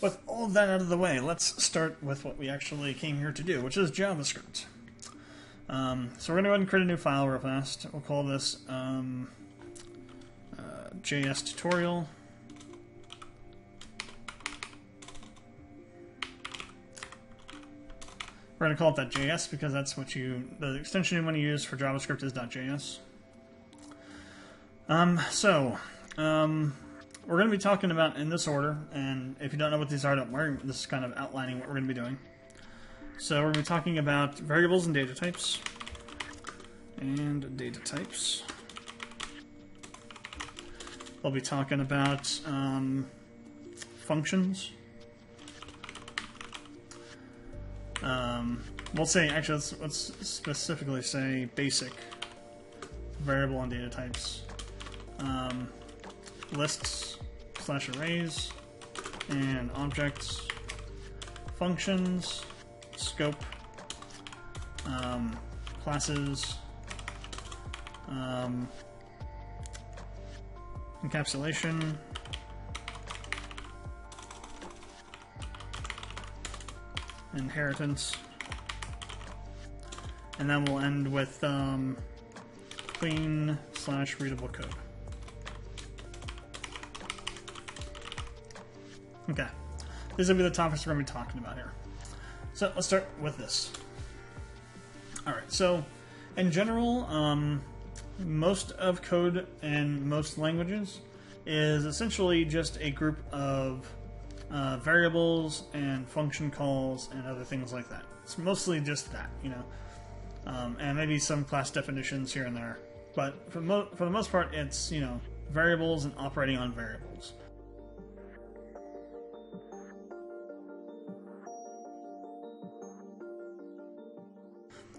with all of that out of the way, let's start with what we actually came here to do, which is JavaScript. So we're going to go ahead and create a new file real fast. We'll call this JS tutorial. We're going to call it .js because that's what the extension you want to use for JavaScript is .js. We're going to be talking about in this order, and if you don't know what these are, don't worry. This is kind of outlining what we're going to be doing. So we're going to be talking about variables and data types. We'll be talking about functions. We'll say, actually, let's specifically say basic variable and data types. Lists / arrays and objects, functions, scope, classes, encapsulation, inheritance, and then we'll end with clean / readable code. Okay, these will be the topics we're going to be talking about here. So let's start with this. Alright, so in general, most of code in most languages is essentially just a group of variables and function calls and other things like that. It's mostly just that, you know, and maybe some class definitions here and there. But for the most part, it's, you know, variables and operating on variables.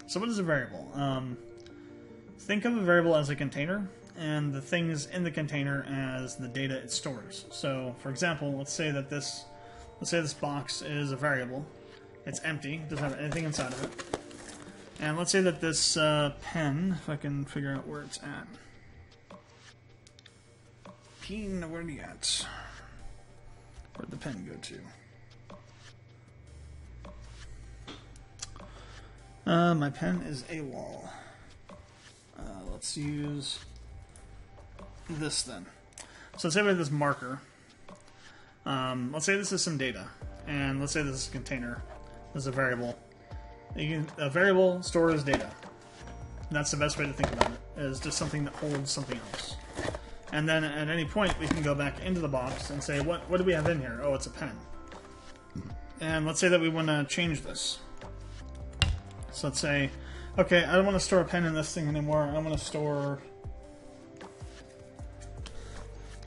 So what is a variable? Think of a variable as a container, and the things in the container as the data it stores. So, for example, let's say this box is a variable. It's empty, doesn't have anything inside of it. And let's say that this pen, if I can figure out where it's at. Pen, where are you at? Where'd the pen go to? My pen is AWOL. Let's use this then. So let's say we have this marker. Let's say this is some data, and let's say this is a container. This is a variable. A variable stores data. And that's the best way to think about it, is just something that holds something else. And then at any point, we can go back into the box and say, what do we have in here? Oh, it's a pen. And let's say that we want to change this. So let's say, okay, I don't want to store a pen in this thing anymore. I want to store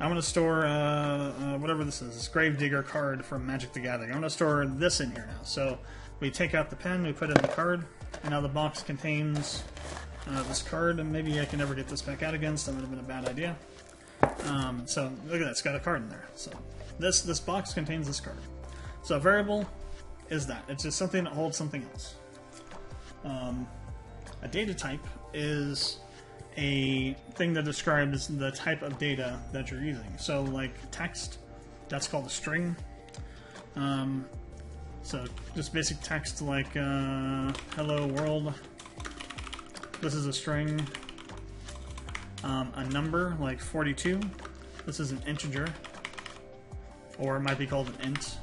whatever this is, this Gravedigger card from Magic the Gathering. I want to store this in here now. So we take out the pen, we put in the card, and now the box contains this card, and maybe I can never get this back out again, so that would have been a bad idea. So look at that, it's got a card in there. So this box contains this card. So a variable is that. It's just something that holds something else. A data type is a thing that describes the type of data that you're using. So like text, that's called a string. So just basic text like hello world, this is a string. A number like 42, this is an integer, or it might be called an int.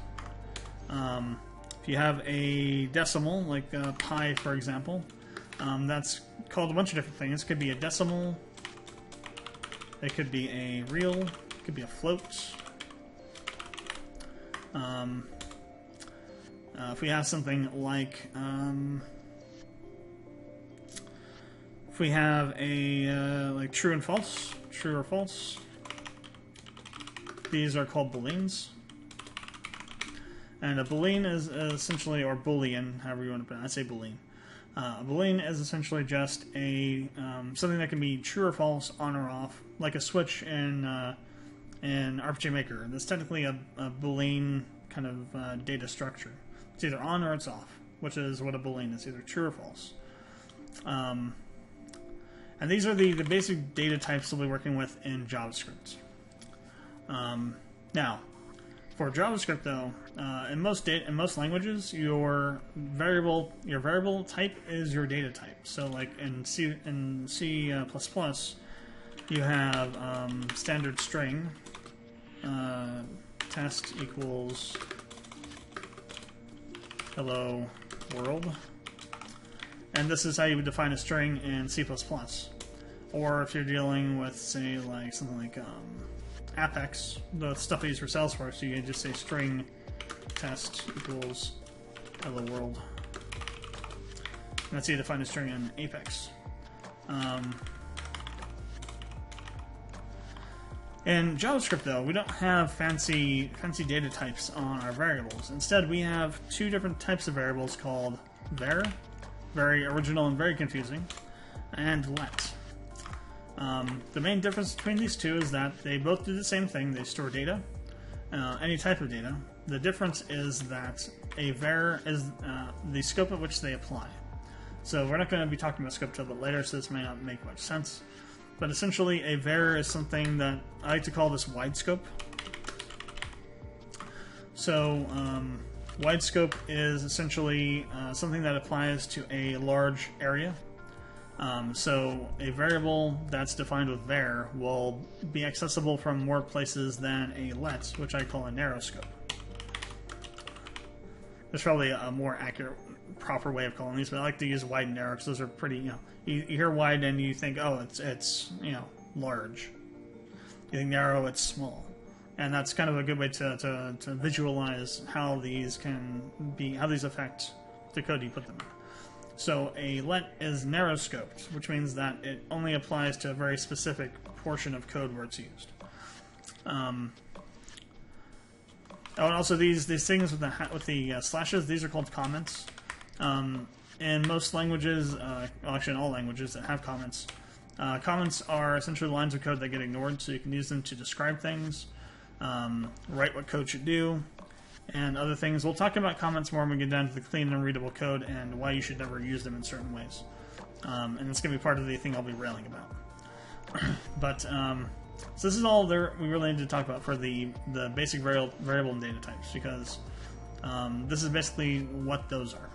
If you have a decimal, like pi for example, that's called a bunch of different things. It could be a decimal, it could be a real, it could be a float. If we have something like, if we have a like true and false, true or false, these are called booleans. And a boolean is essentially, or boolean, however you want to pronounce it, I say boolean. A boolean is essentially just a something that can be true or false, on or off, like a switch in RPG Maker. That's technically a boolean kind of data structure. It's either on or it's off, which is what a boolean is, either true or false. And these are the basic data types we'll be working with in JavaScript. Now, For JavaScript, though, in most languages, your variable type is your data type. So, like in C++, you have standard string test equals hello world, and this is how you would define a string in C++. Or if you're dealing with, say, like something like Apex, the stuff I use for Salesforce, you can just say string test equals hello world. And that's how you define a string in Apex. In JavaScript, though, we don't have fancy data types on our variables. Instead, we have two different types of variables called var, very original and very confusing, and let. The main difference between these two is that they both do the same thing. They store data, any type of data. The difference is that a var is the scope at which they apply. So we're not going to be talking about scope till a bit later, so this may not make much sense. But essentially, a var is something that I like to call this wide scope. So wide scope is essentially something that applies to a large area. So a variable that's defined with var will be accessible from more places than a let, which I call a narrow scope. There's probably a more accurate, proper way of calling these, but I like to use wide and narrow because those are pretty, you hear wide and you think, oh, it's large. You think narrow, it's small. And that's kind of a good way to visualize how these affect the code you put them in. So a let is narrow scoped, which means that it only applies to a very specific portion of code where it's used. Oh, and also these things with the slashes, these are called comments. In most languages, actually in all languages that have comments, comments are essentially lines of code that get ignored, so you can use them to describe things, write what code should do, and other things. We'll talk about comments more when we get down to the clean and readable code and why you should never use them in certain ways. And it's going to be part of the thing I'll be railing about. But so this is all we really need to talk about for the basic variable and data types, because this is basically what those are.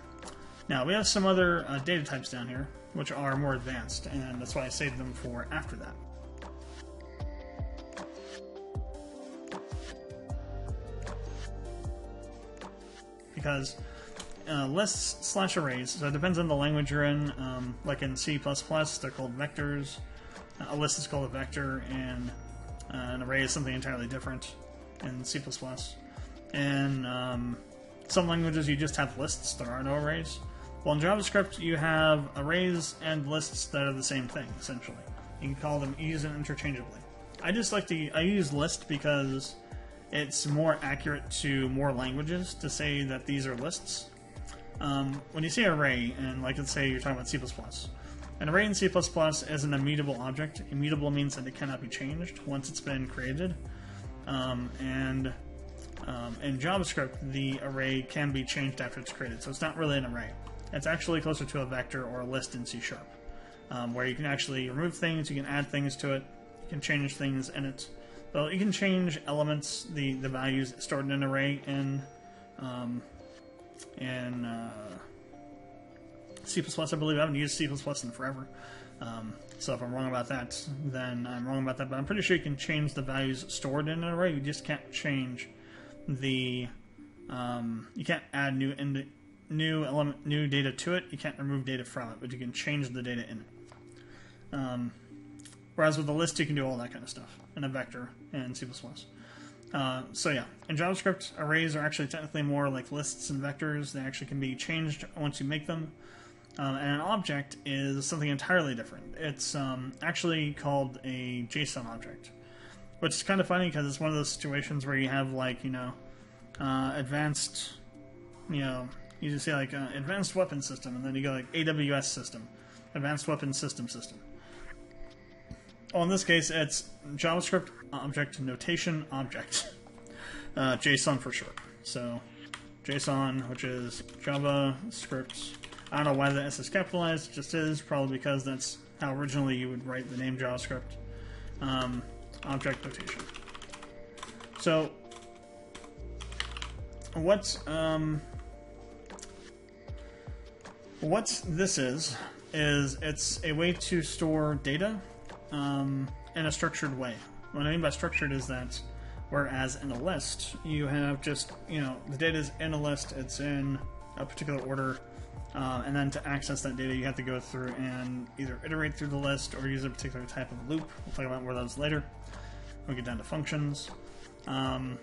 Now we have some other data types down here which are more advanced, and that's why I saved them for after that. Because lists/arrays, so it depends on the language you're in. Like in C++, they're called vectors. A list is called a vector, and an array is something entirely different in C++. In some languages, you just have lists. There are no arrays. Well, in JavaScript, you have arrays and lists that are the same thing, essentially. You can use them interchangeably. I use list because it's more accurate to more languages to say that these are lists. When you say array, and like let's say you're talking about C++, an array in C++ is an immutable object. Immutable means that it cannot be changed once it's been created. In JavaScript, the array can be changed after it's created, so it's not really an array. It's actually closer to a vector or a list in C#, where you can actually remove things, you can add things to it, you can change things in it. Well, you can change elements, the values stored in an array in C++, I believe. I haven't used C++ in forever. So if I'm wrong about that, then I'm wrong about that. But I'm pretty sure you can change the values stored in an array. You just can't change the... you can't add new data to it. You can't remove data from it, but you can change the data in it. Whereas with a list, you can do all that kind of stuff in a vector in C++. So yeah, in JavaScript, arrays are actually technically more like lists and vectors. They actually can be changed once you make them. And an object is something entirely different. It's actually called a JSON object, which is kind of funny because it's one of those situations where you have like, advanced, you just say like advanced weapon system, and then you go like AWS system, advanced weapon system. Well, in this case, it's JavaScript object notation object, JSON for short. So JSON, which is JavaScript. I don't know why the S is capitalized. It just is, probably because that's how originally you would write the name JavaScript. Object notation. So what this is it's a way to store data in a structured way. What I mean by structured is that whereas in a list you have just, the data is in a list, it's in a particular order, and then to access that data you have to go through and either iterate through the list or use a particular type of loop. We'll talk about more of those later when we get down to functions. An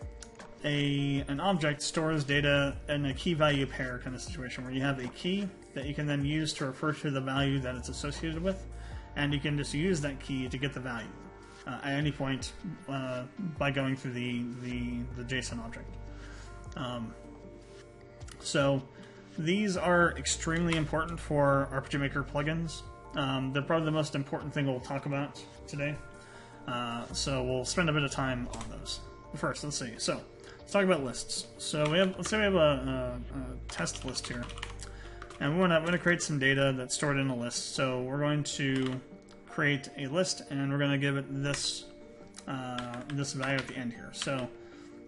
object stores data in a key value pair kind of situation where you have a key that you can then use to refer to the value that it's associated with, and you can just use that key to get the value at any point by going through the JSON object. So these are extremely important for RPG Maker plugins. They're probably the most important thing we'll talk about today. So we'll spend a bit of time on those. First, let's see. So let's talk about lists. So let's say we have a test list here, and we want to create some data that's stored in a list. So we're going to create a list, and we're going to give it this this value at the end here. So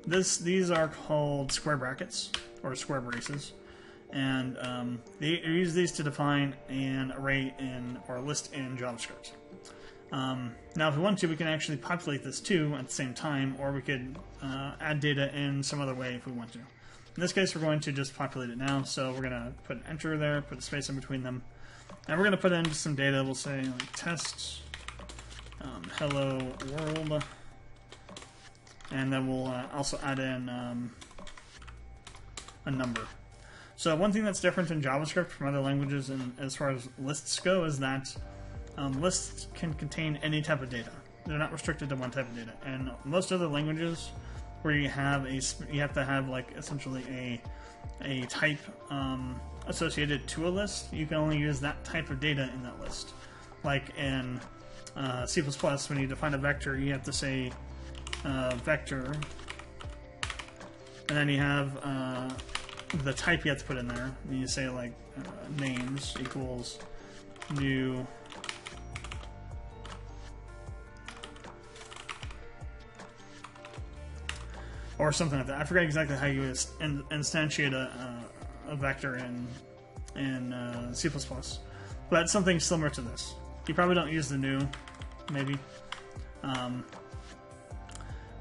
these are called square brackets or square braces, and they use these to define an array or a list in JavaScript. Now if we want to, we can actually populate this too at the same time, or we could add data in some other way if we want to. In this case, we're going to just populate it now, so we're going to put an enter there, put a space in between them, and we're going to put in some data. We'll say like test hello world, and then we'll also add in a number. So one thing that's different in JavaScript from other languages and as far as lists go is that lists can contain any type of data. They're not restricted to one type of data. And most other languages, where you have to have like essentially a type associated to a list, you can only use that type of data in that list. Like in C++, when you define a vector, you have to say vector, and then you have the type you have to put in there. And you say like names equals new or something like that. I forget exactly how you instantiate a vector in C++, but something similar to this. You probably don't use the new, maybe,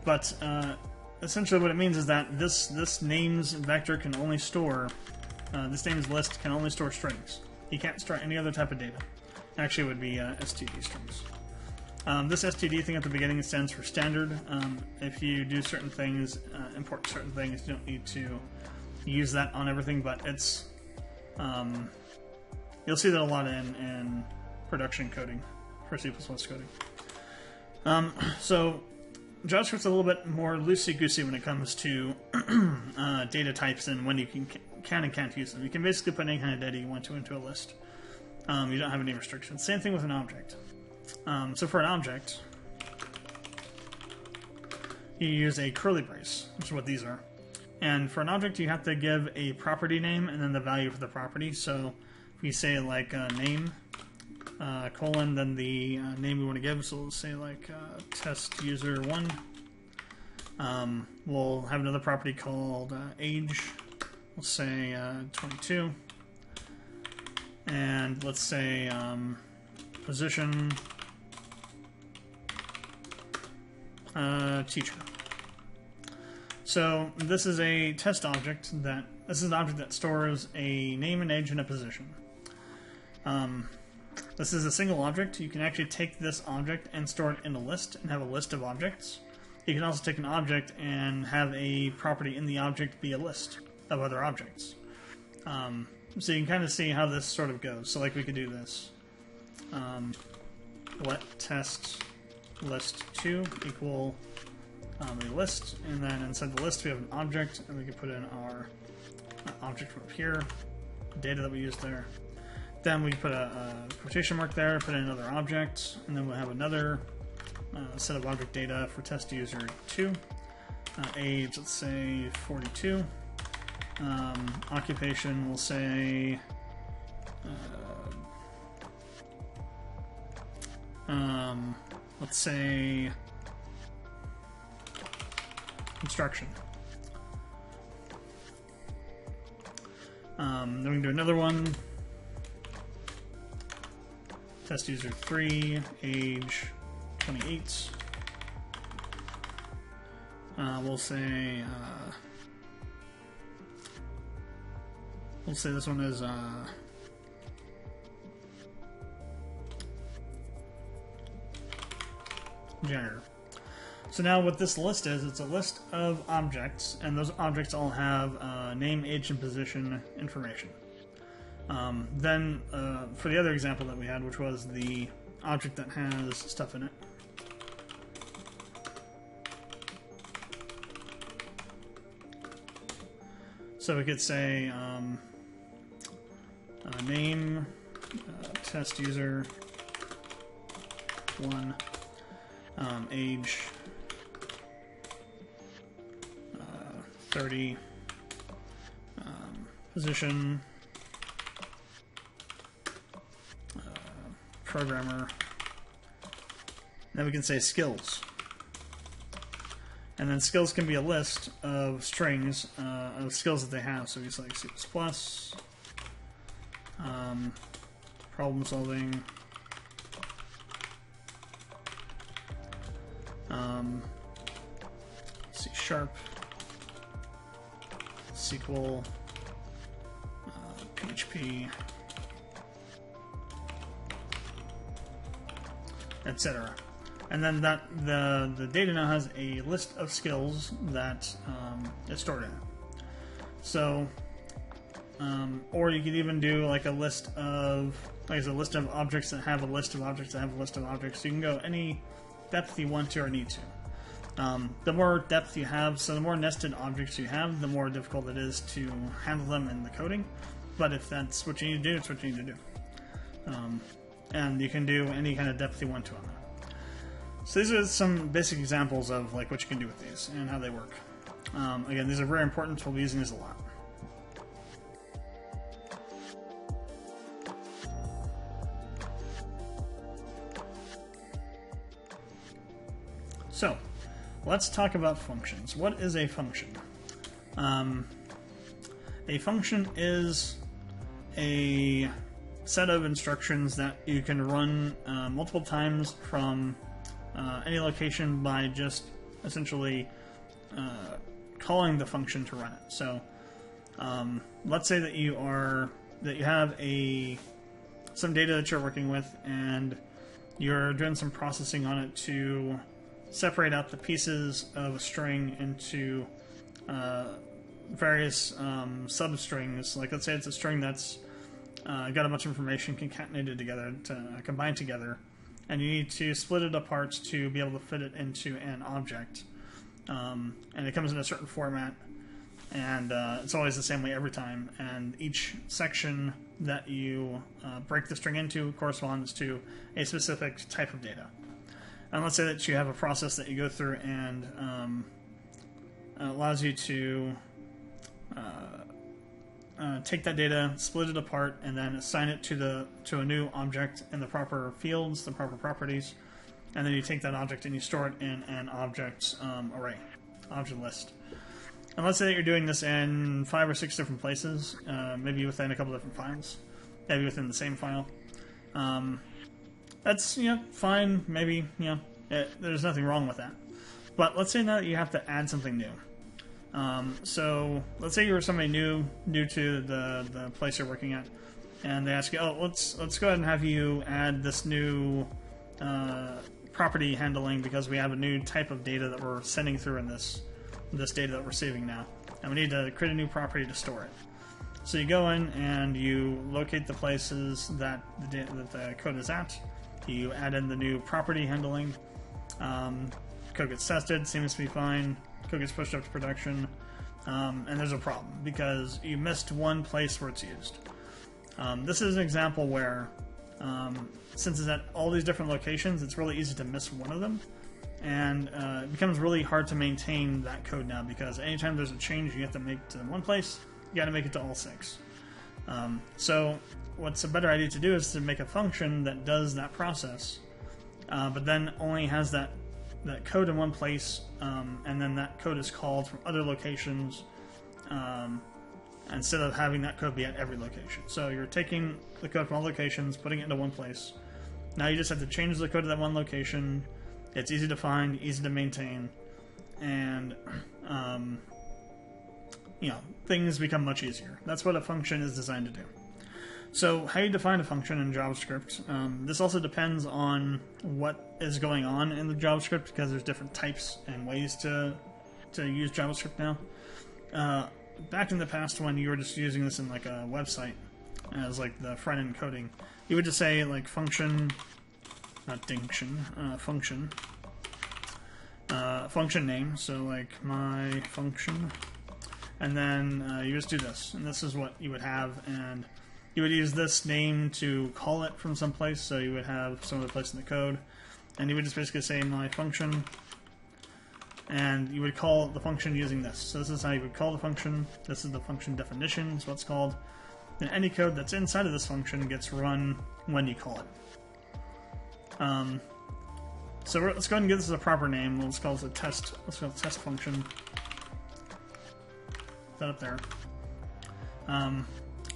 but essentially what it means is that this names vector can only store this names list can only store strings. You can't store any other type of data. Actually, it would be std strings. This std thing at the beginning stands for standard. If you do certain things, import certain things, you don't need to use that on everything, but it's you'll see that a lot in production coding for C++ coding. So JavaScript's a little bit more loosey-goosey when it comes to data types and when you can and can't use them. You can basically put any kind of data you want to into a list. You don't have any restrictions. Same thing with an object. So for an object, you use a curly brace, which is what these are. And for an object, you have to give a property name and then the value for the property. So if we say like name, colon, then the name we want to give, so we'll say like test user1. We'll have another property called age. We'll say 22. And let's say position teacher. So this is a test object this is an object that stores a name and age and a position. This is a single object. You can actually take this object and store it in a list and have a list of objects. You can also take an object and have a property in the object be a list of other objects. So you can kind of see how this sort of goes. So like we could do this. Let test list2 equal a list, and then inside the list we have an object, and we can put in our object from up here, the data that we used there. Then we put a quotation mark there, put in another object, and then we'll have another set of object data for test user 2. Age, let's say 42. Occupation, we'll say let's say construction. Then we can do another one. Test user 3, age 28. We'll say this one is janitor. So now what this list is, it's a list of objects, and those objects all have name, age, and position information. Then for the other example that we had, which was the object that has stuff in it, so we could say name, test user 1, age 30, position, programmer. Then we can say skills. And then skills can be a list of strings of skills that they have. So we select C++, problem solving, C#, SQL, PHP, etc. And then the data now has a list of skills that is stored in it. So, or you could even do like a list of, like a list of objects that have a list of objects that have a list of objects. So you can go any depth you want to or need to. The more depth you have, so the more nested objects you have, the more difficult it is to handle them in the coding. But if that's what you need to do, it's what you need to do. And you can do any kind of depth you want to on that. So these are some basic examples of like what you can do with these and how they work. Again, these are very important, so we'll be using these a lot. So, let's talk about functions. What is a function? A function is a set of instructions that you can run multiple times from any location by just essentially calling the function to run it. So, let's say that you have some data that you're working with, and you're doing some processing on it to separate out the pieces of a string into various substrings. Like, let's say it's a string that's got a bunch of information concatenated together, combined together, and you need to split it apart to be able to fit it into an object. And it comes in a certain format, and it's always the same way every time. And each section that you break the string into corresponds to a specific type of data. And let's say that you have a process that you go through and allows you to take that data, split it apart, and then assign it to a new object in the proper fields, the proper properties, and then you take that object and you store it in an object array, object list. And let's say that you're doing this in 5 or 6 different places, maybe within a couple different files, maybe within the same file. That's, fine, maybe, there's nothing wrong with that. But let's say now that you have to add something new. So let's say you're somebody new to the place you're working at, and they ask you, let's go ahead and have you add this new property handling because we have a new type of data that we're sending through in this data that we're saving now, and we need to create a new property to store it. So you go in and you locate the places that the code is at. You add in the new property handling. Code gets tested, seems to be fine. Code gets pushed up to production, and there's a problem because you missed one place where it's used. This is an example where, since it's at all these different locations, it's really easy to miss one of them, and it becomes really hard to maintain that code now because anytime there's a change you have to make to one place, you got to make it to all 6. So what's a better idea to do is to make a function that does that process, but then only has that code in one place, and then that code is called from other locations instead of having that code be at every location. So you're taking the code from all locations, putting it into one place. Now you just have to change the code to that one location. It's easy to find, easy to maintain, and things become much easier. That's what a function is designed to do. So how you define a function in JavaScript, this also depends on what is going on in the JavaScript, because there's different types and ways to use JavaScript now. Back in the past, when you were just using this in like a website as like the front-end coding, you would just say like function, not dinction, function, function name, so like my function, and then you just do this, and this is what you would have, and you would use this name to call it from someplace, so you would have some other place in the code, and you would just basically say my function, and you would call the function using this. So this is how you would call the function. This is the function definition, is what's called. And any code that's inside of this function gets run when you call it. So let's go ahead and give this a proper name. Let's call this a test. Let's call it test function. Put that up there.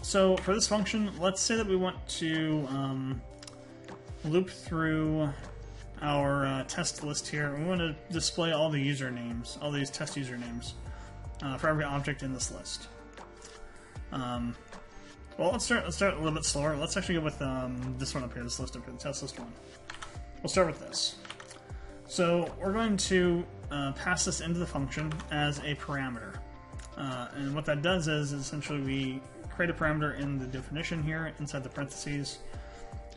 So for this function, let's say that we want to loop through our test list here. We want to display all the usernames, all these test usernames, for every object in this list. Well, let's start a little bit slower. Let's actually go with this one up here, this list up here, the test list one. We'll start with this. So we're going to pass this into the function as a parameter. And what that does is essentially we create a parameter in the definition here inside the parentheses.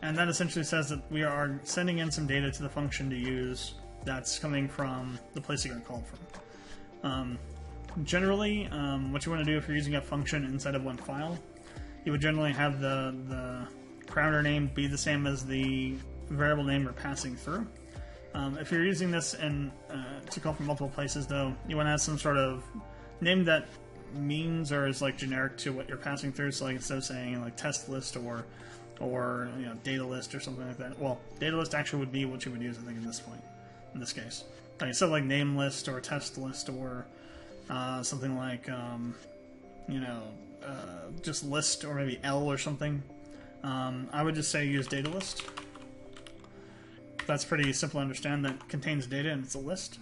And that essentially says that we are sending in some data to the function to use that's coming from the place you're going to call from. Generally, what you want to do if you're using a function inside of one file, you would generally have the parameter name be the same as the variable name we're passing through. If you're using this to call from multiple places, though, you want to have some sort of name that means or is like generic to what you're passing through. So like instead of saying like test list or data list or something like that. Well, data list actually would be what you would use, I think, in this case. Like instead of like name list or test list or something like just list or maybe L or something. I would just say use data list. That's pretty simple to understand. That contains data and it's a list.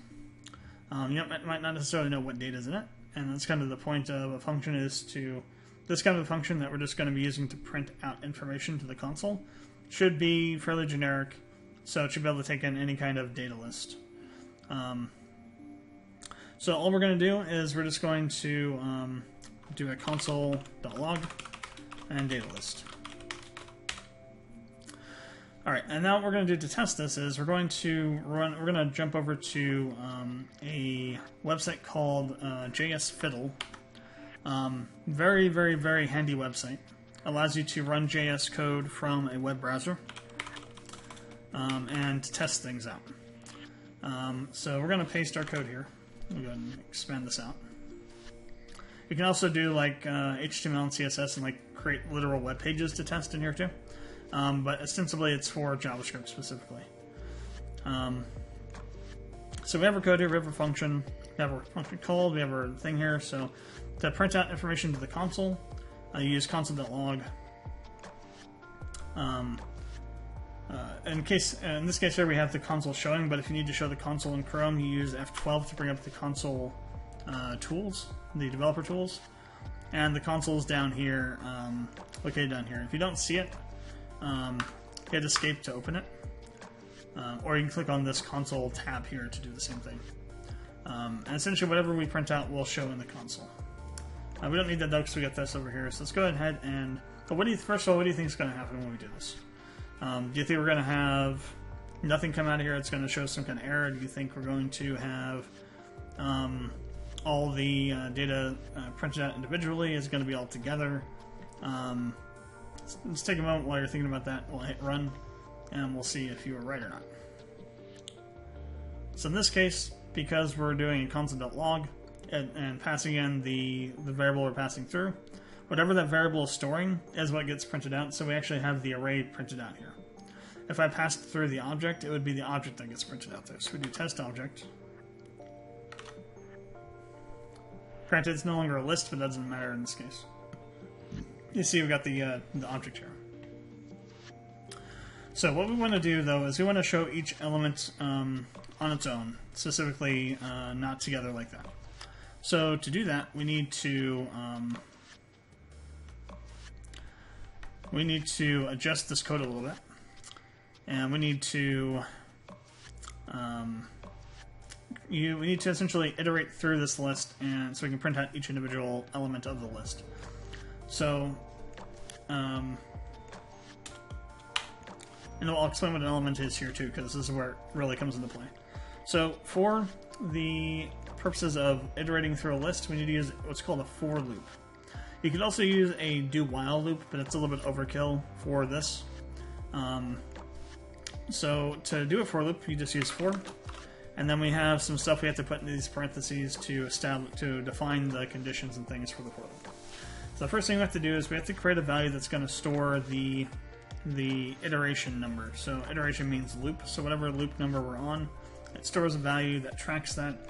You might not necessarily know what data is in it, and that's kind of the point of a function, is to this kind of a function that we're just going to be using to print out information to the console should be fairly generic, so it should be able to take in any kind of data list. So all we're going to do is we're just going to do a console.log and data list. Alright, and now what we're going to do to test this is we're going to jump over to a website called JS Fiddle. Very, very, very handy website. Allows you to run JS code from a web browser and test things out. So we're going to paste our code here. We'll go ahead and expand this out. You can also do like HTML and CSS and like create literal web pages to test in here too. But ostensibly it's for JavaScript specifically. So we have our code here, we have our function, we have our function called, we have our thing here. So to print out information to the console, you use console.log. In this case here we have the console showing, but if you need to show the console in Chrome, you use F12 to bring up the console tools, the developer tools. And the console's down here, located down here. If you don't see it, hit escape to open it, or you can click on this console tab here to do the same thing. And essentially whatever we print out will show in the console. We don't need that though because we got this over here, so let's go ahead and first of all, what do you think is going to happen when we do this? Do you think we're going to have nothing come out of here? It's going to show some kind of error? Do you think we're going to have all the data printed out individually? Is it going to be all together? Let's take a moment while you're thinking about that. We'll hit run, and we'll see if you were right or not. So in this case, because we're doing a console.log and passing in the variable we're passing through, whatever that variable is storing is what gets printed out, so we actually have the array printed out here. If I passed through the object, it would be the object that gets printed out there. So we do test object. Granted, it's no longer a list, but that doesn't matter in this case. you see we've got the object here. So what we want to do, though, is we want to show each element on its own, specifically not together like that. So to do that, we need to adjust this code a little bit, and we need to essentially iterate through this list, and so we can print out each individual element of the list. So, and I'll explain what an element is here too, because this is where it really comes into play. So for the purposes of iterating through a list, we need to use what's called a for loop. You could also use a do while loop, but it's a little bit overkill for this. So to do a for loop, you just use for, and then we have some stuff we have to put in these parentheses to define the conditions and things for the for loop. So the first thing we have to do is we have to create a value that's going to store the iteration number. So iteration means loop, so whatever loop number we're on, it stores a value that tracks that,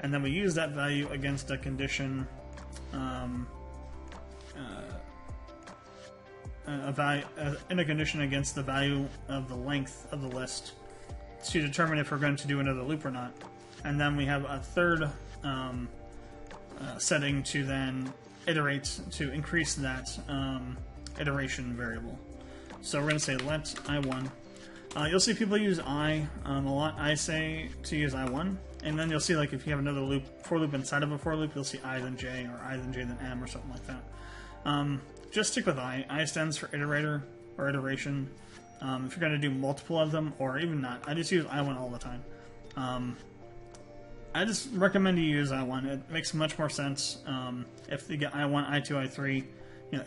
and then we use that value against a condition, in a condition against the value of the length of the list to determine if we're going to do another loop or not. And then we have a third setting to then iterate to increase that iteration variable. So we're going to say let I1. You'll see people use I a lot. I say to use I1, and then you'll see, like, if you have another loop, for loop inside of a for loop, you'll see I then J, or I then J then M, or something like that. Just stick with I. I stands for iterator or iteration. If you're going to do multiple of them, or even not, I just use I1 all the time. I just recommend you use I1. It makes much more sense. If you get I1, I2, I3,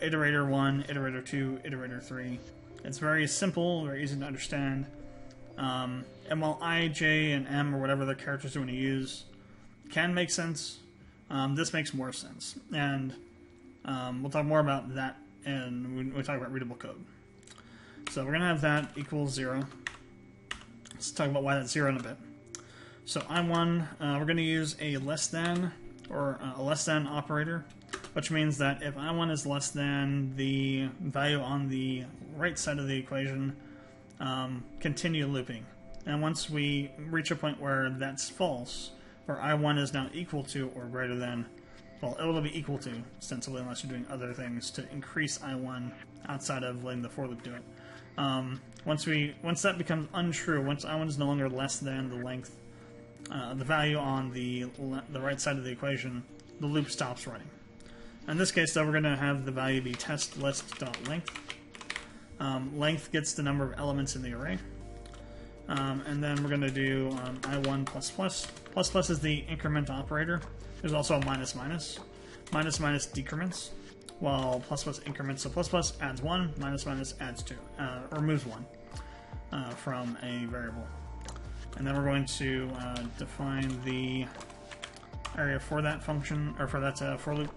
iterator 1, iterator 2, iterator 3. It's very simple, very easy to understand. And while I, J, and M, or whatever the characters you want to use, can make sense, this makes more sense. And we'll talk more about that when we talk about readable code. So we're going to have that equals 0. Let's talk about why that's 0 in a bit. So I1, we're going to use a less than, or a less than operator, which means that if I1 is less than the value on the right side of the equation, continue looping. And once we reach a point where that's false, where I1 is now equal to or greater than, well, it will be equal to, ostensibly, unless you're doing other things to increase I1 outside of letting the for loop do it. Once that becomes untrue, once I1 is no longer less than the length, the value on the right side of the equation, the loop stops running. In this case, though, we're going to have the value be test list.length. Length gets the number of elements in the array. And then we're going to do I1 plus plus. Plus plus is the increment operator. There's also a minus minus. Minus minus decrements, while plus plus increments. So plus plus adds 1, minus minus adds 2, removes 1 from a variable. And then we're going to define the area for that function, or for that for loop.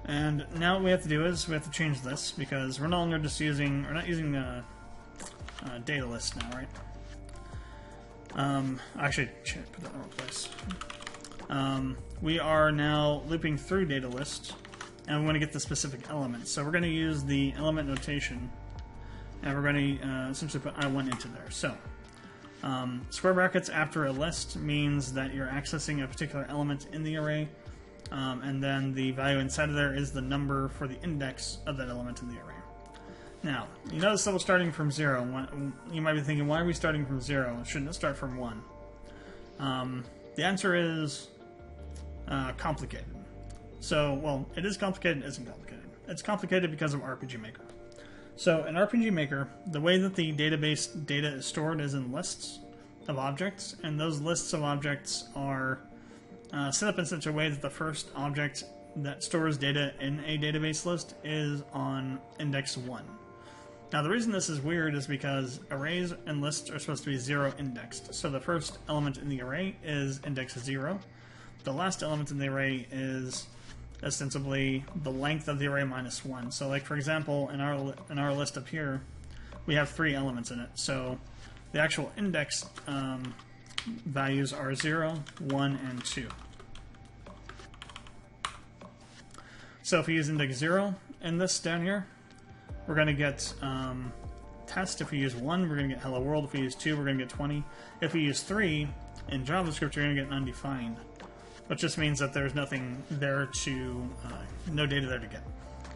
And now what we have to do is we have to change this, because we're no longer just using, we're not using data list now, right? Actually, put that in the wrong place. We are now looping through data list, and we want to get the specific element. So we're going to use the element notation, and we're going to essentially put I1 into there. So square brackets after a list means that you're accessing a particular element in the array, and then the value inside of there is the number for the index of that element in the array. Now, you notice that we're starting from 0. You might be thinking, why are we starting from 0? Shouldn't it start from 1? The answer is complicated. So, well, it is complicated, it isn't complicated. It's complicated because of RPG Maker. So, in RPG Maker, the way that the database data is stored is in lists of objects, and those lists of objects are set up in such a way that the first object that stores data in a database list is on index 1. Now, the reason this is weird is because arrays and lists are supposed to be 0 indexed. So the first element in the array is index 0. The last element in the array is ostensibly the length of the array minus 1. So, like, for example, in our list up here, we have 3 elements in it. So the actual index values are 0, 1, and 2. So if we use index 0, in this down here, we're going to get test. If we use 1, we're going to get hello world. If we use 2, we're going to get 20. If we use 3, in JavaScript, you're going to get undefined, which just means that there's nothing there to, no data there to get.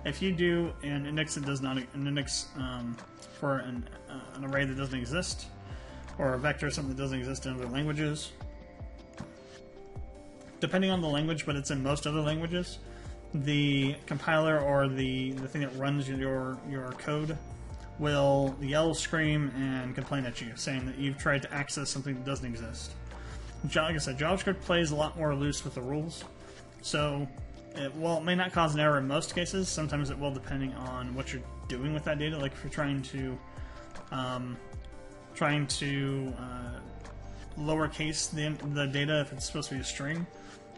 If you do an index that does not, an index for an array that doesn't exist, or a vector, something that doesn't exist in other languages, depending on the language, but it's in most other languages, the compiler or the thing that runs your code will yell, scream, and complain at you, saying that you've tried to access something that doesn't exist. Like I said, JavaScript plays a lot more loose with the rules, so while it may not cause an error in most cases, sometimes it will, depending on what you're doing with that data. Like if you're trying to lowercase the data, if it's supposed to be a string,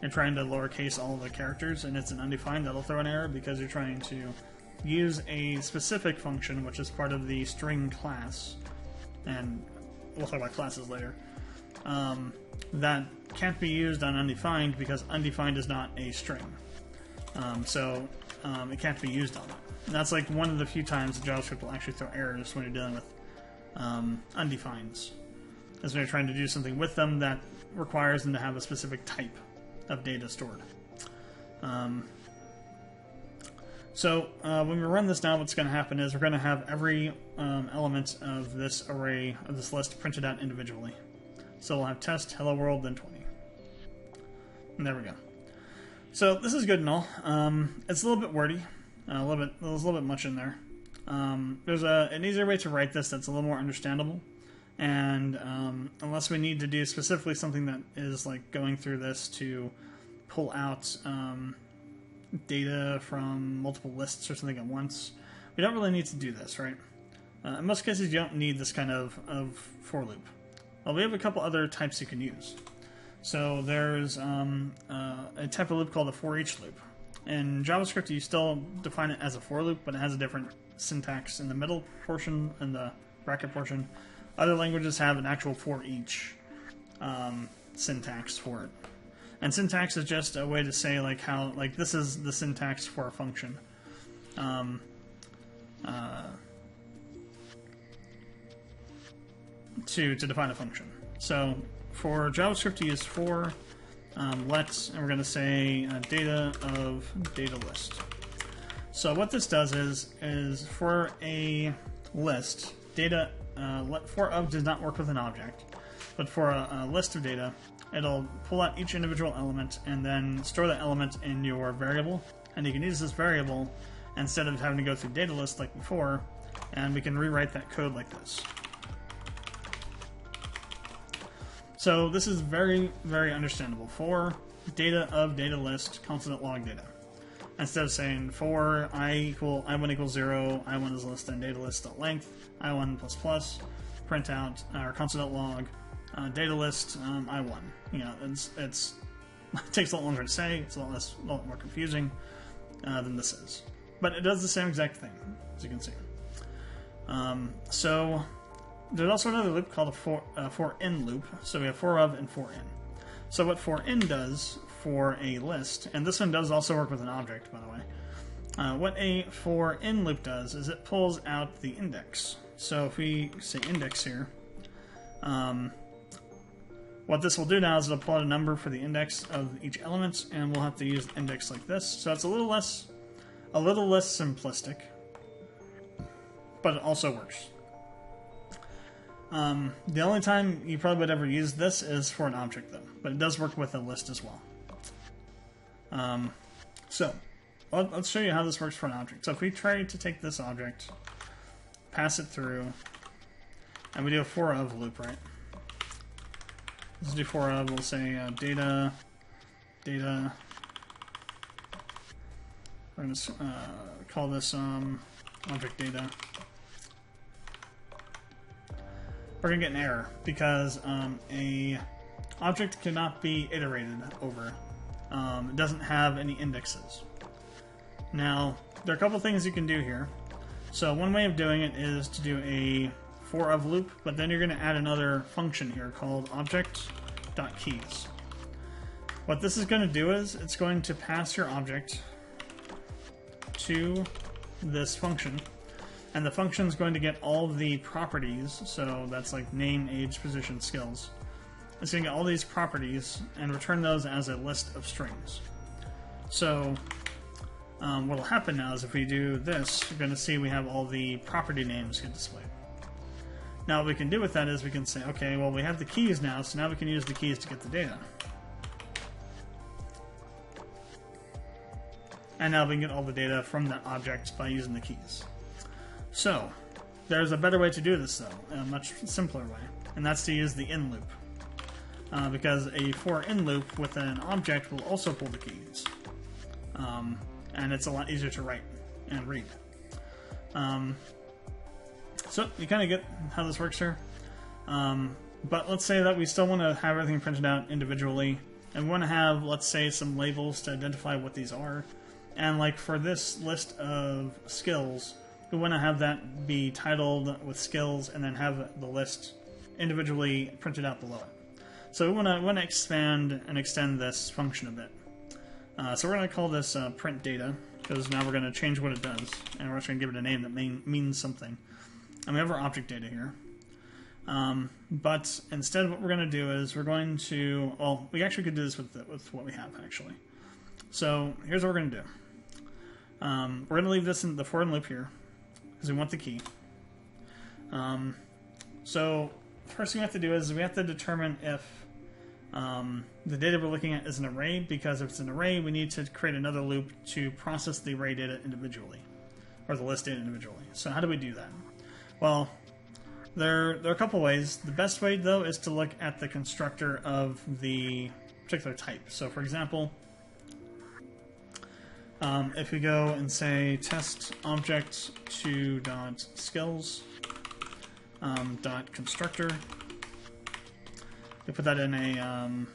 you're trying to lowercase all the characters and it's an undefined, that'll throw an error because you're trying to use a specific function, which is part of the string class, and we'll talk about classes later, that can't be used on undefined because undefined is not a string. So it can't be used on it. And that's like one of the few times that JavaScript will actually throw errors when you're dealing with undefineds. Is when you're trying to do something with them that requires them to have a specific type of data stored. So when we run this now, what's going to happen is we're going to have every element of this array, of this list, printed out individually. So we'll have test, hello world, then 20. And there we go. So this is good and all. It's a little bit wordy. There's a little bit much in there. There's an easier way to write this that's a little more understandable. And unless we need to do specifically something that is like going through this to pull out data from multiple lists or something at once, we don't really need to do this, right? In most cases, you don't need this kind of for loop. Well, we have a couple other types you can use. So there's a type of loop called a for each loop. In JavaScript, you still define it as a for loop, but it has a different syntax in the middle portion and the bracket portion. Other languages have an actual for each syntax for it. And syntax is just a way to say like how, like this is the syntax for a function. To define a function. So for JavaScript, you use for let, and we're going to say data of data list. So what this does is for a list, data for of does not work with an object, but for a list of data, it'll pull out each individual element and then store that element in your variable, and you can use this variable instead of having to go through data list like before, and we can rewrite that code like this. So this is very, very understandable. For data of data list, console.log data. Instead of saying for I1 equals 0, I1 is less than data list.length, I1 plus plus, print out our console.log data list I1. You know, it takes a lot longer to say. It's a lot more confusing than this is, but it does the same exact thing, as you can see. So there's also another loop called a for in loop. So we have for of and for in. So what for in does for a list, and this one does also work with an object, by the way. What a for in loop does is it pulls out the index. So if we say index here, what this will do now is it'll pull out a number for the index of each element, and we'll have to use the index like this. So it's a little less simplistic, but it also works. The only time you probably would ever use this is for an object, though, but it does work with a list as well. So let's show you how this works for an object. So if we try to take this object, pass it through, and we do a for of loop, right? Let's do for of, we'll say data. We're going to call this object data. We're going to get an error because a object cannot be iterated over. It doesn't have any indexes. Now, there are a couple things you can do here. So one way of doing it is to do a for of loop, but then you're going to add another function here called object.keys. What this is going to do is it's going to pass your object to this function, and the function is going to get all of the properties, so that's like name, age, position, skills. It's going to get all these properties and return those as a list of strings. So what will happen now is if we do this, you're going to see we have all the property names get displayed. Now what we can do with that is we can say, okay, well we have the keys now, so now we can use the keys to get the data. And now we can get all the data from that object by using the keys. So, there's a better way to do this though, a much simpler way, and that's to use the in loop. Because a for in loop with an object will also pull the keys. And it's a lot easier to write and read. So, you kind of get how this works here. But let's say that we still want to have everything printed out individually, and we want to have, let's say, some labels to identify what these are. And like for this list of skills, we want to have that be titled with skills and then have the list individually printed out below it. So we want to expand and extend this function a bit. So we're going to call this print data, because now we're going to change what it does, and we're just going to give it a name that means something. And we have our object data here. But instead what we're going to do is we're going to, well, we actually could do this with what we have actually. So here's what we're going to do. We're going to leave this in the for in loop here, because we want the key. So first thing we have to do is we have to determine if the data we're looking at is an array, because if it's an array, we need to create another loop to process the array data individually, or the list data individually. So how do we do that? Well, there are a couple ways. The best way, though, is to look at the constructor of the particular type. So for example, if we go and say test object to dot skills dot constructor, we put that in a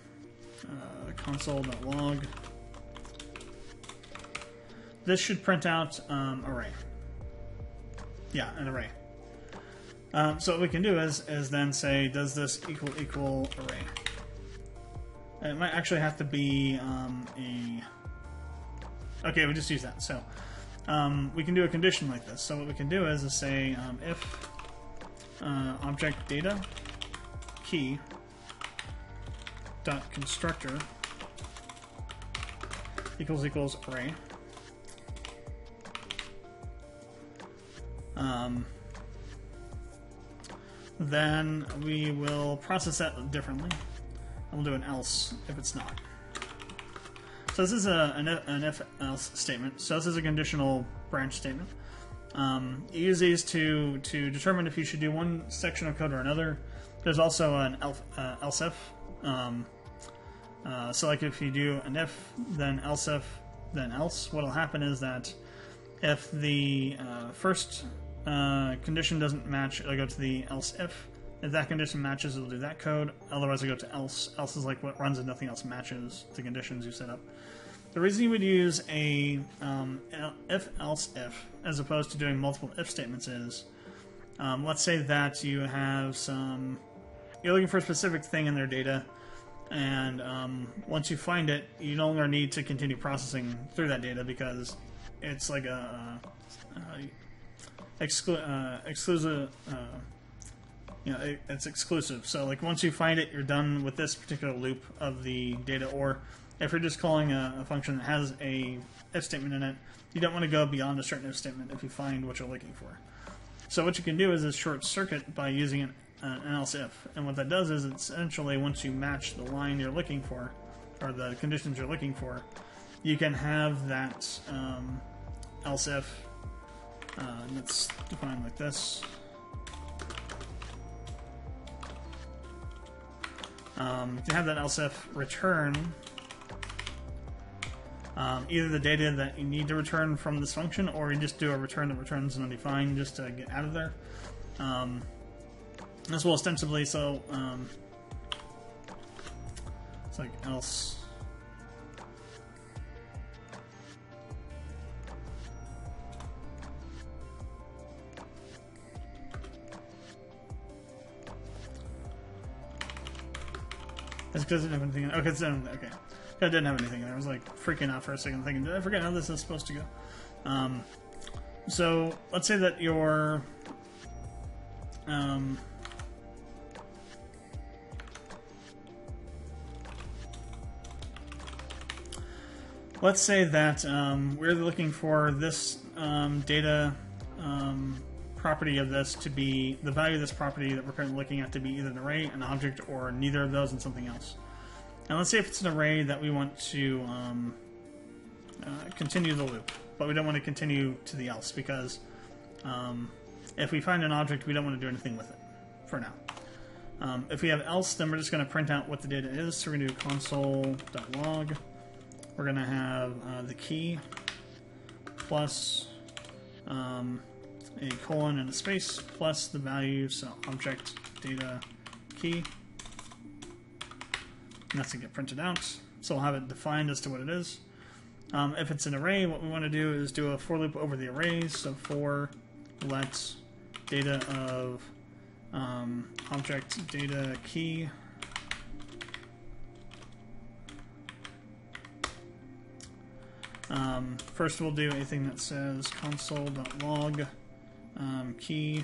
console.log. This should print out array. Yeah, an array. So what we can do is then say, does this equal array? And it might actually have to be okay, we just use that. So we can do a condition like this. So what we can do is say if object data key dot constructor equals array. Then we will process that differently, and we'll do an else if it's not. So this is an if-else statement. So this is a conditional branch statement. You use these to determine if you should do one section of code or another. There's also an else if. So like if you do an if, then else if, then else, what will happen is that if the first condition doesn't match, it'll go to the else if. If that condition matches, it'll do that code. Otherwise, it'll go to else. Else is like what runs if nothing else matches the conditions you set up. The reason you would use a if-else if as opposed to doing multiple if statements is, let's say that you have you're looking for a specific thing in their data, and once you find it, you no longer need to continue processing through that data because it's like exclusive. It's exclusive. So like once you find it, you're done with this particular loop of the data. Or if you're just calling a function that has a if statement in it, you don't want to go beyond a certain if statement if you find what you're looking for. So what you can do is short circuit by using an else if, and what that does is essentially once you match the line you're looking for, or the conditions you're looking for, you can have that else if. That's defined like this. You can have that else if return either the data that you need to return from this function, or you just do a return that returns an undefined just to get out of there. As well ostensibly, so it's like else. That's because it didn't have anything. Okay, okay. It didn't have anything in there. I was like freaking out for a second, thinking, did I forget how this is supposed to go? So let's say that your let's say that we're looking for this data property of this to be the value of this property that we're currently looking at to be either an array, an object, or neither of those and something else. And let's say if it's an array that we want to continue the loop, but we don't want to continue to the else because if we find an object, we don't want to do anything with it for now. If we have else, then we're just going to print out what the data is. So we're going to do console.log. We're going to have the key plus a colon and a space plus the value, so object data key. And that's going to get printed out. So we'll have it defined as to what it is. If it's an array, what we want to do is do a for loop over the arrays. So for let data of object data key first we'll do anything that says console.log key.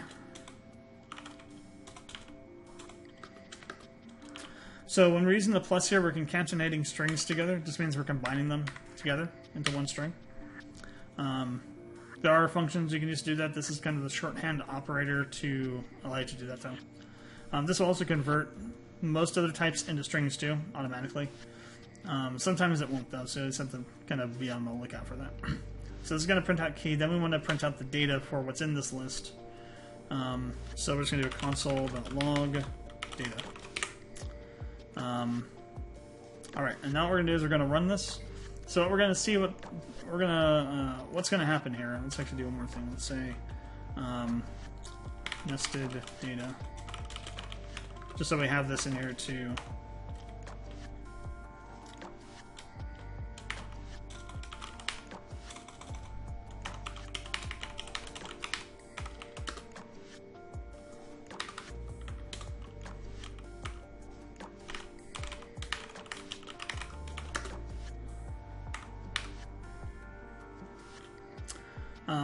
So when we're using the plus here, we're concatenating strings together. It just means we're combining them together into one string. There are functions you can just do that. This is kind of the shorthand operator to allow you to do that though. This will also convert most other types into strings too, automatically. Sometimes it won't though, so you just have to kind of be on the lookout for that. So this is going to print out key, then we want to print out the data for what's in this list. So we're just going to do a console.log data. Alright, and now what we're going to do is we're going to run this. So we're going to see what we're going to what's going to happen here. Let's actually do one more thing. Let's say nested data, just so we have this in here too.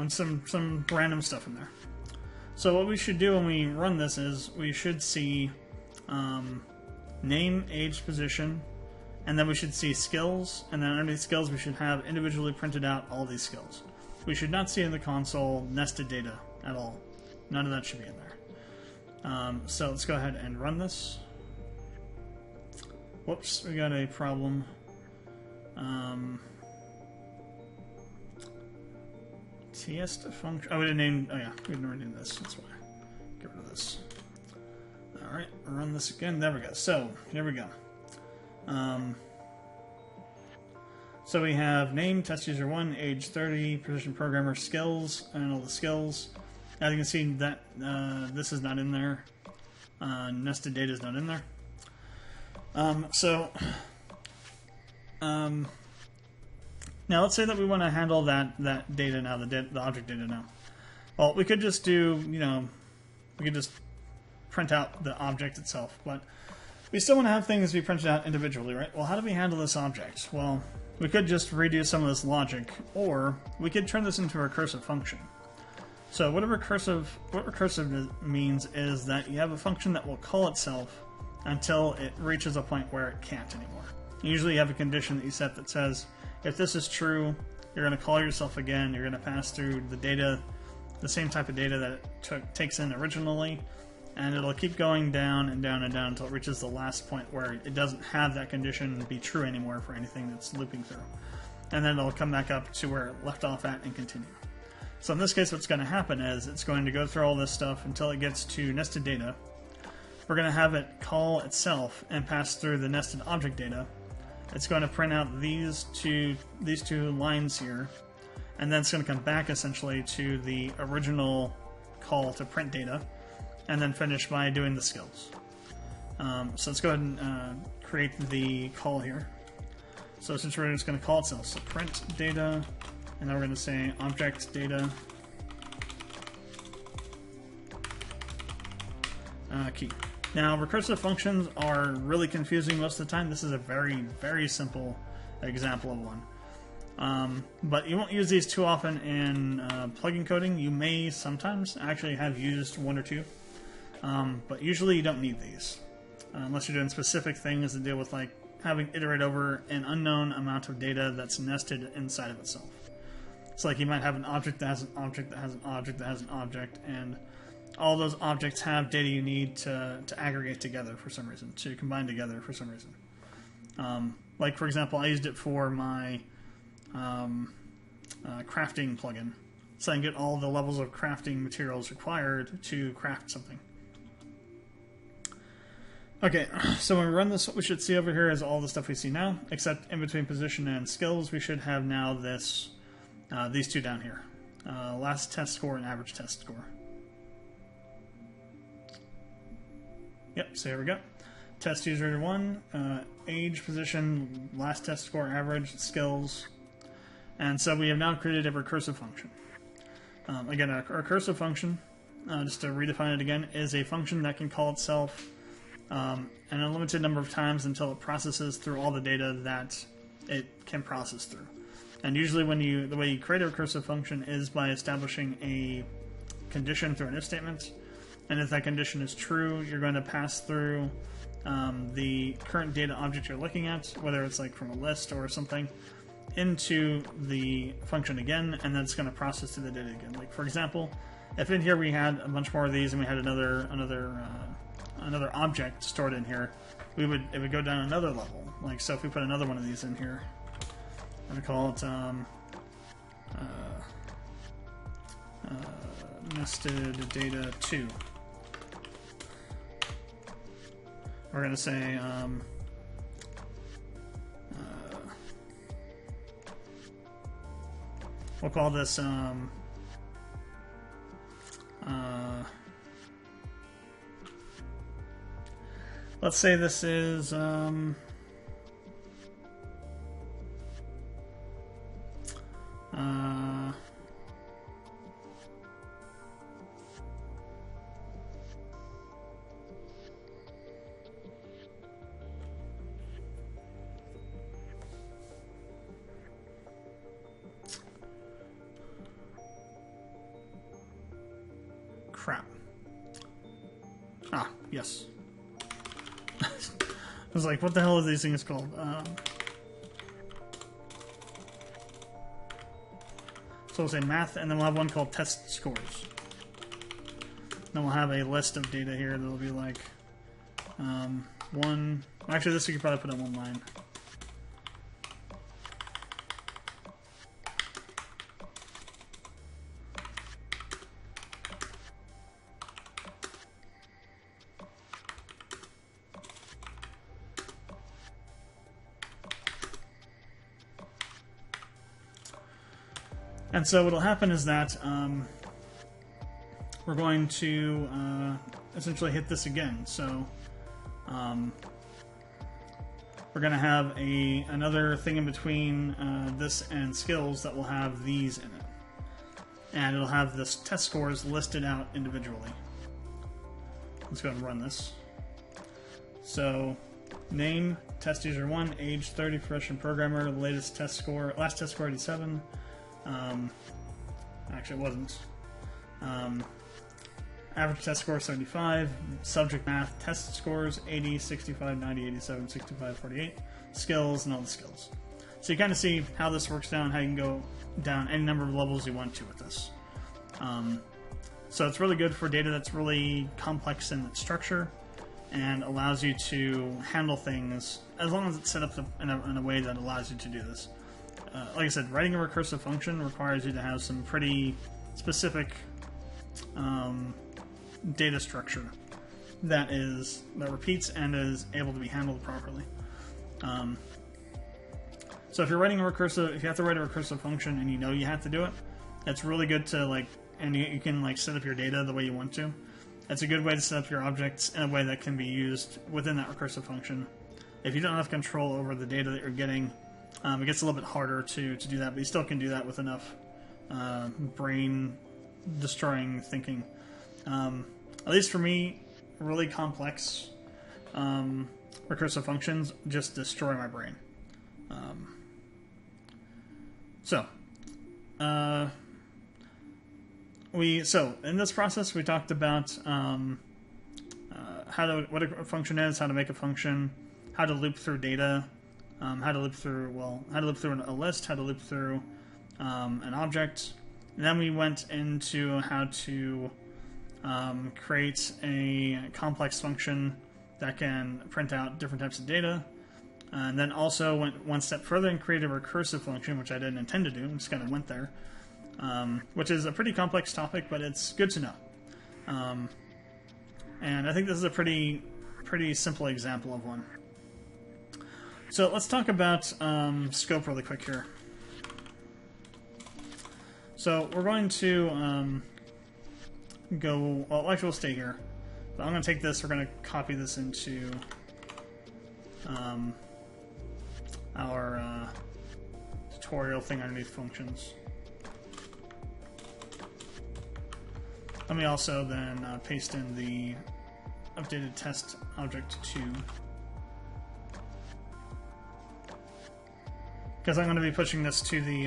Some random stuff in there. So what we should do when we run this is we should see name, age, position, and then we should see skills, and then underneath skills we should have individually printed out all these skills. We should not see in the console nested data at all. None of that should be in there. So let's go ahead and run this. Whoops, we got a problem. TS function. Oh, we didn't name. Oh yeah, we didn't rename this. That's why. Get rid of this. All right, run this again. There we go. So here we go. So we have name, test user 1, age 30, proficient programmer, skills, and all the skills. As you can see, that this is not in there. Nested data is not in there. Now let's say that we want to handle that data now, the object data now. Well, we could just do, we could just print out the object itself, but we still want to have things be printed out individually, right? Well, how do we handle this object? Well, we could just redo some of this logic, or we could turn this into a recursive function. So what recursive means is that you have a function that will call itself until it reaches a point where it can't anymore. Usually you have a condition that you set that says, if this is true, you're going to call yourself again, you're going to pass through the data, the same type of data that it takes in originally, and it'll keep going down and down and down until it reaches the last point where it doesn't have that condition be true anymore for anything that's looping through. And then it'll come back up to where it left off at and continue. So in this case, what's going to happen is it's going to go through all this stuff until it gets to nested data. We're going to have it call itself and pass through the nested object data. It's going to print out these two lines here, and then it's going to come back essentially to the original call to print data, and then finish by doing the skills. So let's go ahead and create the call here. So since we're just going to call itself, so print data, and then we're going to say object data key. Now, recursive functions are really confusing most of the time. This is a very, very simple example of one. But you won't use these too often in plugin coding. You may sometimes actually have used one or two, but usually you don't need these unless you're doing specific things that deal with like having to iterate over an unknown amount of data that's nested inside of itself. So like you might have an object that has an object that has an object that has an object, and all those objects have data you need to aggregate together for some reason, to combine together for some reason. Like for example, I used it for my crafting plugin, so I can get all the levels of crafting materials required to craft something. Okay, so when we run this, what we should see over here is all the stuff we see now, except in between position and skills, we should have now this, these two down here. Last test score and average test score. Yep, so here we go. Test user 1, age, position, last test score, average, skills. And so we have now created a recursive function. Again, a recursive function, just to redefine it again, is a function that can call itself an unlimited number of times until it processes through all the data that it can process through. And usually the way you create a recursive function is by establishing a condition through an if statement. And if that condition is true, you're going to pass through the current data object you're looking at, whether it's like from a list or something, into the function again, and then it's going to process through the data again. Like for example, if in here we had a bunch more of these and we had another object stored in here, it would go down another level. Like so, if we put another one of these in here, I'm gonna call it nested data 2. We're gonna say we'll call this let's say this is crap. Ah, yes. I was like, what the hell are these things called? So we'll say math, and then we'll have one called test scores. Then we'll have a list of data here that'll be like one. Actually, this we could probably put on one line. And so what'll happen is that we're going to essentially hit this again. So we're going to have another thing in between this and skills that will have these in it. And it'll have this test scores listed out individually. Let's go ahead and run this. So name, test user 1, age 30, profession programmer, latest test score, last test score 87. Actually, it wasn't. Average test score 75. Subject math test scores 80, 65, 90, 87, 65, 48. Skills and all the skills. So you kind of see how this works down, how you can go down any number of levels you want to with this. So it's really good for data that's really complex in its structure and allows you to handle things as long as it's set up in a way that allows you to do this. Like I said, writing a recursive function requires you to have some pretty specific data structure that repeats and is able to be handled properly. So if you're writing if you have to write a recursive function and you know you have to do it, it's really good to and you can set up your data the way you want to. It's a good way to set up your objects in a way that can be used within that recursive function. If you don't have control over the data that you're getting, it gets a little bit harder to do that, but you still can do that with enough brain-destroying thinking. At least for me, really complex recursive functions just destroy my brain. So, in this process we talked about what a function is, how to make a function, how to loop through data, how to loop through a list, how to loop through an object. And then we went into how to create a complex function that can print out different types of data. And then also went one step further and created a recursive function, which I didn't intend to do, just kind of went there. Which is a pretty complex topic, but it's good to know. And I think this is a pretty simple example of one. So let's talk about scope really quick here. So we're going to go, well, actually we'll stay here. But I'm going to take this, we're going to copy this into our tutorial thing underneath functions. Let me also then paste in the updated test object 2. Because I'm going to be pushing this to the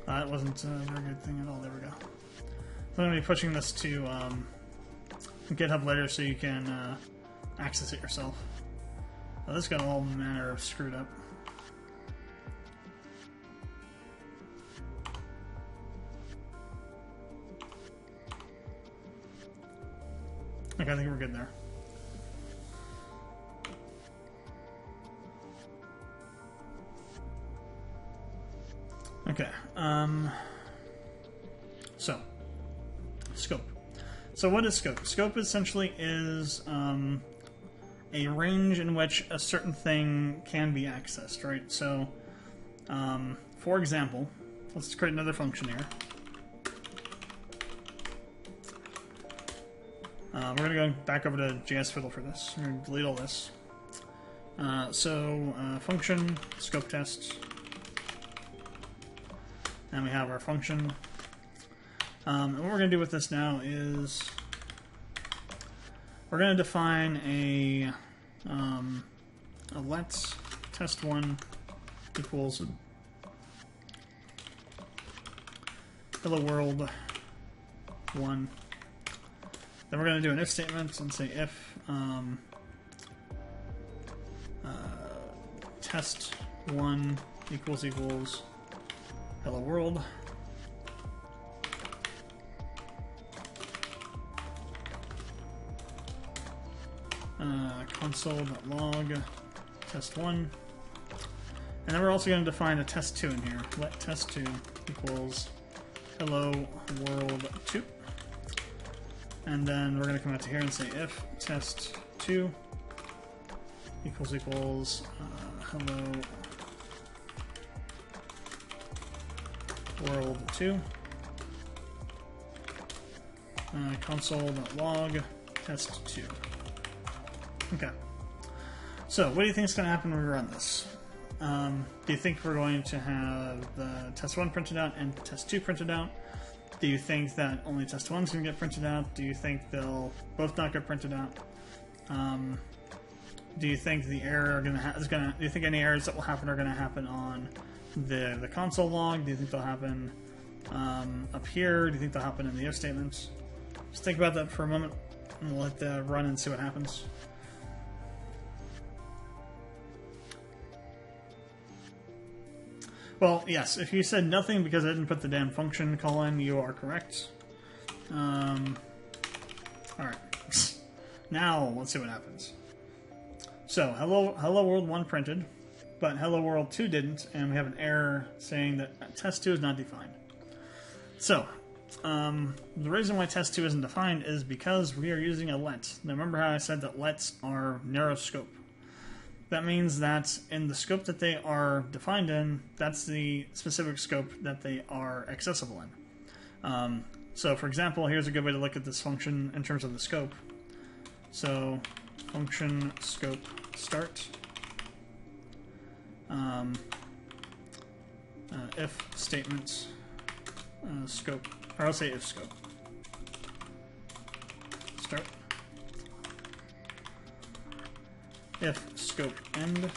that wasn't a very good thing at all. There we go. So I'm going to be pushing this to GitHub later so you can access it yourself. Oh, this got all manner of screwed up. Okay, I think we're good there. Okay, so, scope. So what is scope? Scope essentially is a range in which a certain thing can be accessed, right? So, for example, let's create another function here. We're going to go back over to JS Fiddle for this. We're going to delete all this. Function, scope test. And we have our function. And what we're going to do with this now is we're going to define a let test1 equals hello world 1. Then we're going to do an if statement and say if test1 equals hello world. Console.log test1. And then we're also going to define a test2 in here. Let test2 equals hello world 2. And then we're going to come out to here and say if test2 equals hello world 2. Console.log test2. Okay. So, what do you think is going to happen when we run this? Do you think we're going to have the test1 printed out and test2 printed out? Do you think that only test1 is going to get printed out? Do you think they'll both not get printed out? Do you think the error do you think any errors that will happen are going to happen on the console log? Do you think they'll happen up here? Do you think they'll happen in the if statements? Just think about that for a moment, and we'll let that run and see what happens. Well, yes, if you said nothing because I didn't put the damn function call in, you are correct. Alright. Now, let's see what happens. So, hello world 1 printed, but hello world 2 didn't, and we have an error saying that test2 is not defined. So, the reason why test2 isn't defined is because we are using a let. Now, remember how I said that lets are narrow scope? That means that in the scope that they are defined in, that's the specific scope that they are accessible in. So, for example, here's a good way to look at this function in terms of the scope. So, function scope start. If statement scope, or I'll say if scope. start. If scope end.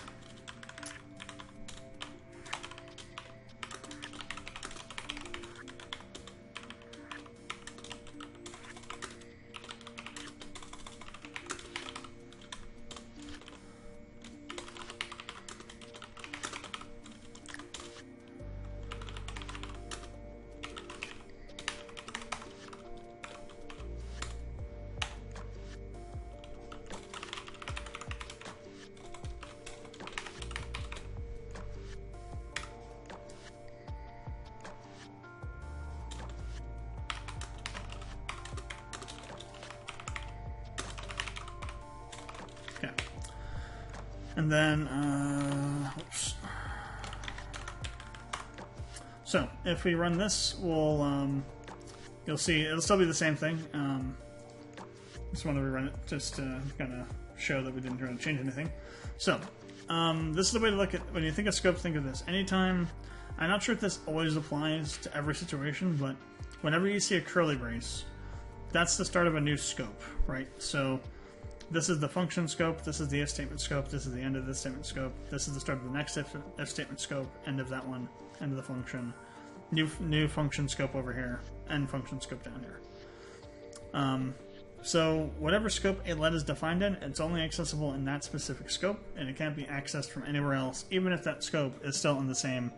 And then, oops. So if we run this, we'll, you'll see it'll still be the same thing. Just want to rerun it just to kind of show that we didn't really change anything. So this is the way to look at when you think of scope. Think of this. Anytime, I'm not sure if this always applies to every situation, but whenever you see a curly brace, that's the start of a new scope, right? So this is the function scope, this is the if statement scope, this is the end of this statement scope, this is the start of the next if statement scope, end of that one, end of the function, new function scope over here, end function scope down here. So whatever scope a let is defined in, it's only accessible in that specific scope, and it can't be accessed from anywhere else, even if that scope is still in the same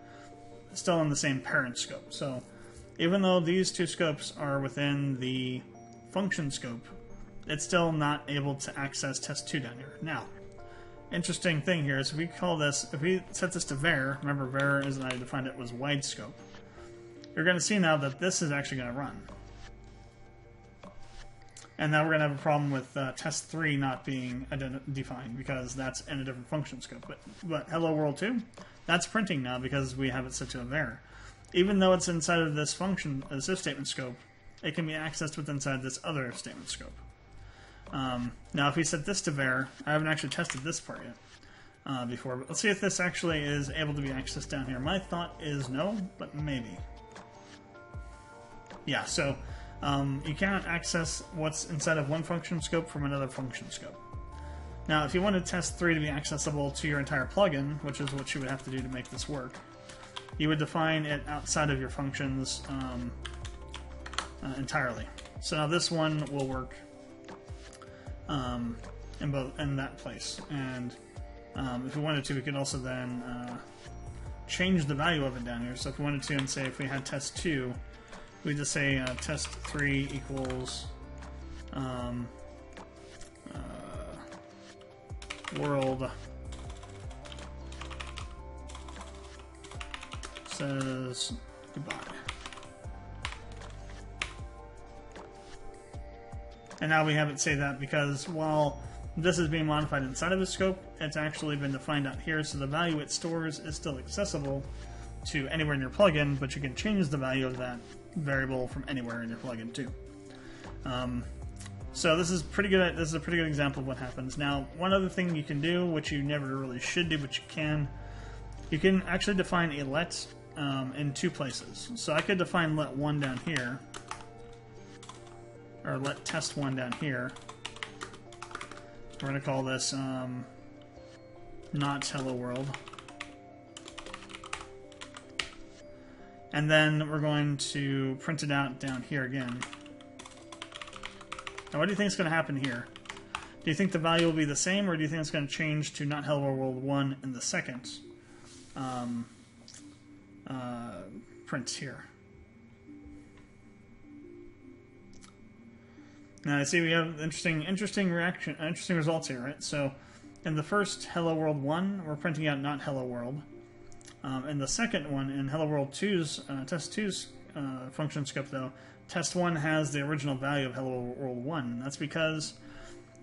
parent scope. So even though these two scopes are within the function scope, it's still not able to access test2 down here. Now, interesting thing here is if we call this, if we set this to var, remember var, as I defined it, was wide scope, you're going to see now that this is actually going to run. And now we're going to have a problem with test3 not being defined because that's in a different function scope. But hello world 2, that's printing now because we have it set to a var. Even though it's inside of this function, this if statement scope, it can be accessed with inside this other if statement scope. Now if we set this to var, I haven't actually tested this part yet before, but let's see if this actually is able to be accessed down here. My thought is no, but maybe. Yeah, so you cannot access what's inside of one function scope from another function scope. Now if you wanted test3 to be accessible to your entire plugin, which is what you would have to do to make this work, you would define it outside of your functions entirely. So now this one will work in that place, and if we wanted to, we could also then change the value of it down here. So if we wanted to, and say if we had test2, we just say test3 equals world says goodbye. And now we have it say that because while this is being modified inside of the scope, it's actually been defined out here, so the value it stores is still accessible to anywhere in your plugin, but you can change the value of that variable from anywhere in your plugin too. So this is pretty good. This is a pretty good example of what happens. Now, one other thing you can do, which you never really should do, but you can actually define a let in two places. So I could define let1 down here, or let test1 down here. We're going to call this not hello world. And then we're going to print it out down here again. Now what do you think is going to happen here? Do you think the value will be the same, or do you think it's going to change to not hello world 1 in the second print here? Now I see we have interesting results here, right? So in the first hello world 1, we're printing out not hello world. In the second one, in hello world 2's test2's function scope, though, test1 has the original value of hello world 1. That's because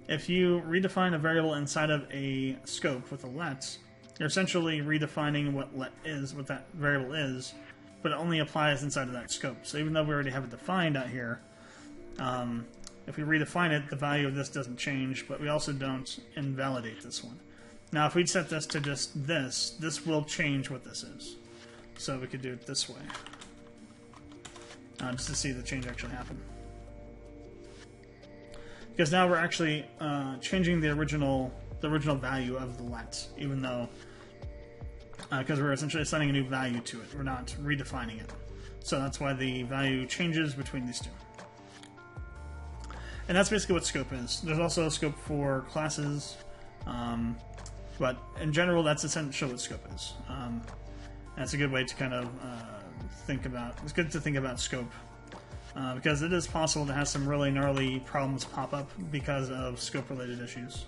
if you redefine a variable inside of a scope with a let, you're essentially redefining what let is, what that variable is, but it only applies inside of that scope. So even though we already have it defined out here, if we redefine it, the value of this doesn't change, but we also don't invalidate this one. Now, if we'd set this to just this will change what this is. So we could do it this way, just to see the change actually happen. because now we're actually changing the original value of the let, even though because we're essentially assigning a new value to it. We're not redefining it. So that's why the value changes between these two. And that's basically what scope is. There's also a scope for classes, but in general, that's essentially what scope is. That's a good way to kind of think about. It's good to think about scope because it is possible to have some really gnarly problems pop up because of scope-related issues.